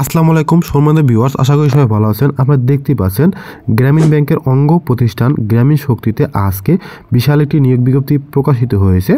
আসসালামু আলাইকুম সম্মানিত ভিউয়ার্স, আশা করি সবাই ভালো আছেন। আপনারা দেখতে পাচ্ছেন গ্রামীণ ব্যাংকের অঙ্গ প্রতিষ্ঠান গ্রামীণ শক্তিতে আজকে বিশাল একটি নিয়োগ বিজ্ঞপ্তি প্রকাশিত হয়েছে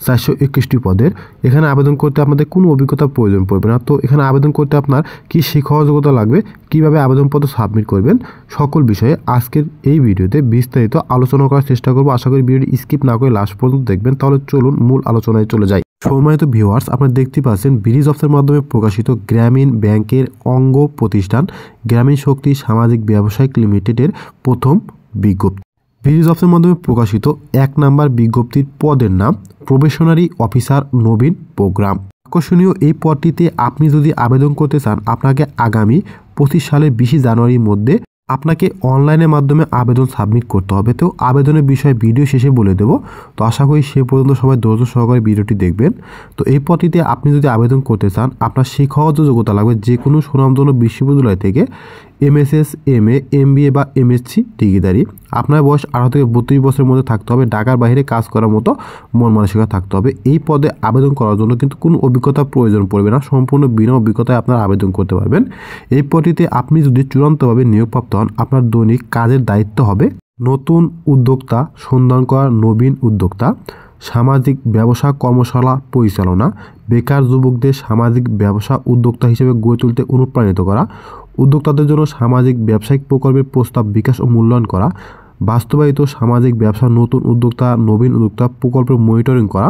421টি পদের। এখানে আবেদন করতে আপনাদের কোনো অভিজ্ঞতার প্রয়োজন পড়বে না। তো এখানে আবেদন করতে আপনার কী শিক্ষা যোগ্যতা লাগবে, কীভাবে আবেদনপত্র সাবমিট করবেন, সকল বিষয়ে আজকের এই ভিডিওতে বিস্তারিত আলোচনা করার চেষ্টা করব। আশা করি ভিডিওটি স্কিপ না করে লাস্ট পর্যন্ত দেখবেন। তাহলে চলুন মূল আলোচনায় চলে যাই। সম্মানিত ভিউয়ার্স, আপনারা দেখতে পাচ্ছেন ব্রিজ অফিসের মাধ্যমে প্রকাশিত গ্রামীণ ব্যাংকের অঙ্গ প্রতিষ্ঠান গ্রামীণ শক্তি সামাজিক ব্যবসায়িক লিমিটেডের প্রথম বিজ্ঞপ্তি। ব্রিজ অফিসের মাধ্যমে প্রকাশিত 1 নম্বর বিজ্ঞপ্তির পদের নাম প্রবেশনারি অফিসার নবীন প্রোগ্রাম। আকর্ষণীয় এই পদটিতে আপনি যদি আবেদন করতে চান, আপনাকে আগামী 25 সালের 20 জানুয়ারির মধ্যে আপনাকে অনলাইনের মাধ্যমে আবেদন সাবমিট করতে হবে। তো আবেদনের বিষয়ে ভিডিও শেষে বলে দেব। তো আশা করি সে পর্যন্ত সবাই ধৈর্য সহকারে ভিডিওটি দেখবেন। তো এই পদটিতে আপনি যদি আবেদন করতে চান, আপনার শিক্ষাগত যোগ্যতা লাগবে যে কোনো সুনামধন্য বিশ্ববিদ্যালয় থেকে MSS, MA, MBA বা MSc ডিগ্রিধারী। আপনার বয়স 18 থেকে 32 বছরের মধ্যে থাকতে হবে। ঢাকার বাইরে কাজ করার মতো মন মানসিকতা থাকতে হবে। এই পদে আবেদন করার জন্য কিন্তু কোনো অভিজ্ঞতার প্রয়োজন পড়বে না। সম্পূর্ণ বিনা অভিজ্ঞতায় আপনারা আবেদন করতে পারবেন। এই পদটিতে আপনি যদি চূড়ান্তভাবে নিয়োগপ্রাপ্ত হন, আপনার দৈনিক কাজের দায়িত্ব হবে নতুন উদ্যোক্তা সন্ধান করা, নবীন উদ্যোক্তা, সামাজিক ব্যবসা কর্মশালা পরিচালনা, বেকার যুবকদের সামাজিক ব্যবসা উদ্যোক্তা হিসেবে গড়ে তুলতে অনুপ্রাণিত করা, উদ্যোক্তাদের জন্য সামাজিক ব্যবসায়িক প্রকল্পের প্রস্তাব বিকাশ ও মূল্যায়ন করা, বাস্তবায়িত সামাজিক ব্যবসা নতুন উদ্যোক্তা নবীন উদ্যোক্তা প্রকল্পের মনিটরিং করা,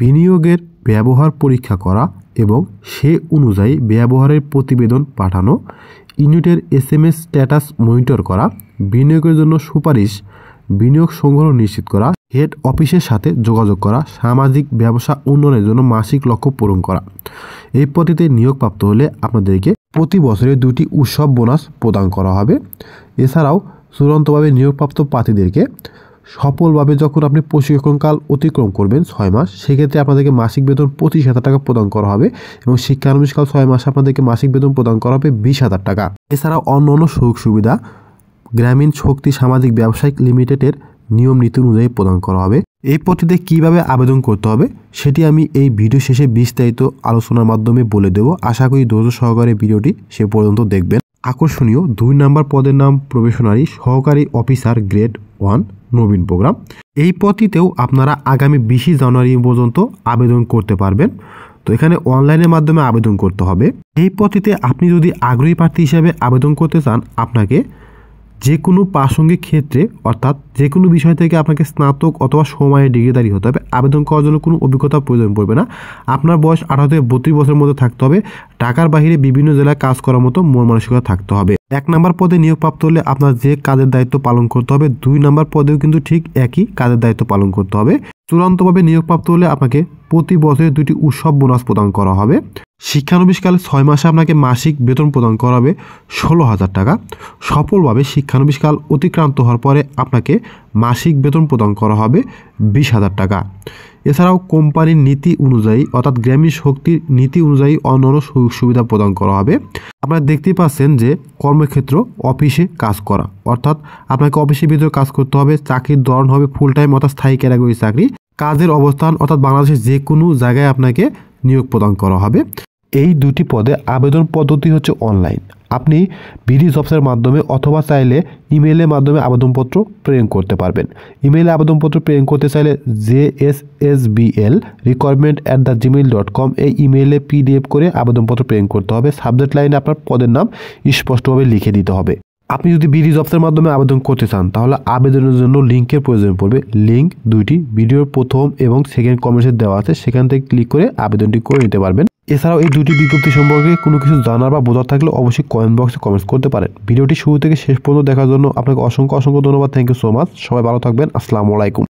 বিনিয়োগের ব্যবহার পরীক্ষা করা এবং সে অনুযায়ী ব্যবহারের প্রতিবেদন পাঠানো, ইউনিটের SMS স্ট্যাটাস মনিটর করা, বিনিয়োগের জন্য সুপারিশ, বিনিয়োগ সংগ্রহ নিশ্চিত করা, হেড অফিসের সাথে যোগাযোগ করা, সামাজিক ব্যবসা উন্নয়নের জন্য মাসিক লক্ষ্য পূরণ করা। এই পদ্ধতিতে নিয়োগপ্রাপ্ত হলে আপনাদেরকে প্রতি বছরে 2টি উৎসব বোনাস প্রদান করা হবে। এছাড়াও চূড়ান্তভাবে নিয়োগপ্রাপ্ত প্রার্থীদেরকে সফলভাবে যখন আপনি প্রশিক্ষণকাল অতিক্রম করবেন 6 মাস, সেক্ষেত্রে আপনাদেরকে মাসিক বেতন 25,000 টাকা প্রদান করা হবে এবং শিক্ষানবিশকাল 6 মাসে আপনাদেরকে মাসিক বেতন প্রদান করা হবে 20,000 টাকা। এছাড়াও অন্যান্য সুযোগ সুবিধা গ্রামীণ শক্তি সামাজিক ব্যবসায়িক লিমিটেডের নিয়ম নীতি অনুযায়ী প্রদান করা হবে। এই পদ্ধতিতে কীভাবে আবেদন করতে হবে সেটি আমি এই ভিডিও শেষে বিস্তারিত আলোচনার মাধ্যমে বলে দেব। আশা করি ধৈর্য সহকারে ভিডিওটি সে পর্যন্ত দেখবেন। আকর্ষণীয় 2 নম্বর পদের নাম প্রবেশনারি সহকারী অফিসার গ্রেড 1 নবীন প্রোগ্রাম। এই পদটিতেও আপনারা আগামী 20 জানুয়ারি পর্যন্ত আবেদন করতে পারবেন। তো এখানে অনলাইনের মাধ্যমে আবেদন করতে হবে। এই পদটিতে আপনি যদি আগ্রহী প্রার্থী হিসেবে আবেদন করতে চান, আপনাকে যে কোনো প্রাসঙ্গিক ক্ষেত্রে অর্থাৎ যে কোনো বিষয় থেকে আপনাকে স্নাতক অথবা সময়ে ডিগ্রিধারী হতে হবে। আবেদন করার জন্য কোনো অভিজ্ঞতার প্রয়োজন পড়বে না। আপনার বয়স 18 থেকে 32 বছরের মধ্যে থাকতে হবে। ঢাকার বাইরে বিভিন্ন জেলায় কাজ করার মতো মন মানসিকতা থাকতে হবে। 1 নম্বর পদে নিয়োগপ্রাপ্ত হলে আপনার যে কাজের দায়িত্ব পালন করতে হবে, 2 নম্বর পদেও কিন্তু ঠিক একই কাজের দায়িত্ব পালন করতে হবে। চূড়ান্তভাবে নিয়োগপ্রাপ্ত হলে আপনাকে প্রতি বছরে 2টি উৎসব বোনাস প্রদান করা হবে। শিক্ষানবিশকালে 6 মাসে আপনাকে মাসিক বেতন প্রদান করা হবে 16,000 টাকা। সফলভাবে শিক্ষানবিশকাল অতিক্রান্ত হওয়ার পরে আপনাকে মাসিক বেতন প্রদান করা হবে 20,000 টাকা। এছাড়াও কোম্পানির নীতি অনুযায়ী অর্থাৎ গ্রামীণ শক্তির নীতি অনুযায়ী অন্যান্য সুযোগ সুবিধা প্রদান করা হবে। আপনারা দেখতেই পাচ্ছেন যে কর্মক্ষেত্র অফিসে কাজ করা, অর্থাৎ আপনাকে অফিসের ভিতরে কাজ করতে হবে। চাকরির ধরন হবে ফুল টাইম অর্থাৎ স্থায়ী ক্যাটাগরি চাকরি। কাজের অবস্থান অর্থাৎ বাংলাদেশের যে কোনো জায়গায় আপনাকে নিয়োগ প্রদান করা হবে। এই 2টি পদে আবেদন পদ্ধতি হচ্ছে অনলাইন। আপনি ব্রিজ অফিসের মাধ্যমে অথবা চাইলে ইমেইলের মাধ্যমে আবেদনপত্র প্রেরণ করতে পারবেন। ইমেইলে আবেদনপত্র প্রেরণ করতে চাইলে jssblrequirement@gmail.com এই ইমেইলে PDF করে আবেদনপত্র প্রেরণ করতে হবে। সাবজেক্ট লাইনে আপনার পদের নাম স্পষ্টভাবে লিখে দিতে হবে। আপনি যদি ব্রিজ অফিসের মাধ্যমে আবেদন করতে চান, তাহলে আবেদনের জন্য লিঙ্কের প্রয়োজন পড়বে। লিঙ্ক 2টি ভিডিওর প্রথম এবং সেকেন্ড কমেন্টে দেওয়া আছে, সেখান থেকে ক্লিক করে আবেদনটি করে নিতে পারবেন। এছাড়াও এই 2টি বিজ্ঞপ্তি সম্পর্কে কোনো কিছু জানার বা বোঝার থাকলে অবশ্যই কমেন্ট বক্সে কমেন্টস করতে পারেন। ভিডিওটি শুরু থেকে শেষ পর্যন্ত দেখার জন্য আপনাকে অসংখ্য ধন্যবাদ। Thank you so much. সবাই ভালো থাকবেন। আসসালামু আলাইকুম।